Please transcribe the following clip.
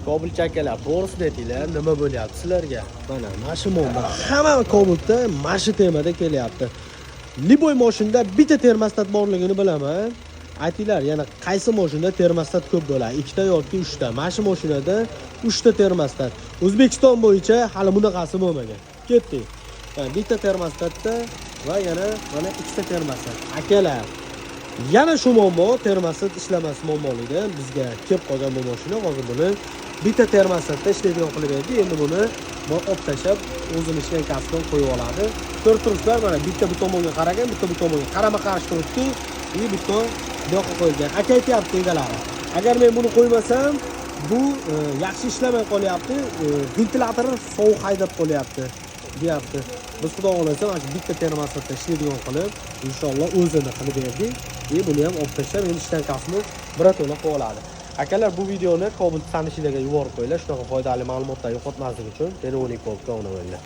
Kobulchi akalar, to'g'risini aytinglar, nima bo'lyapti sizlarga? Mana shu mo'mda hamma Kobulda mana shu temada kelyapti. Liboy mashinada bitta termostat borligini bilaman. Aytinglar, yana qaysi mashinada termostat ko'p bo'ladi? 2 ta yoki 3 ta. Mana shu mashinada 3 ta termostat. O'zbekiston bo'yicha hali bunaqasi bo'lmagan. Ketdik. Bitta termostatda va yana mana 2 ta termostat. Akalar, yana shu muammo termostat ishlamas muammoligida bizga kelib qolgan bu mashina. Hozir buni bitta termostatda ishlaydigan qilib berdi. Endi buni olib tashlab o'zini ishlaydigan kasbdan qo'yib oladi. Ko'rib turibsizlar, mana bitta bu tomonga qaragan, bitta bu tomonga qarama-qarshi turibdi. Bitta bu yoqqa qo'yilgan. Aka aytyapti egalari. Agar men buni qo'ymasam, bu yaxshi ishlamay qolyapti. Ventilyator sovuq haydab qolyapti, deyapti. Biz xudo xolasa mana shu bitta termostatda ishlaydigan qilib, inshaalloh o'zini qilib berdik. Buni ham olib tashlab, endi ishdan kasbni birato'la qo'yib oladi. Akalar, bu videoni Cobalt tanishilarga yuborib qo'yinglar, shunaqa foydali ma'lumotlar yo'qotmaslik uchun. Telefonik Cobalt o'rnab qo'yinglar.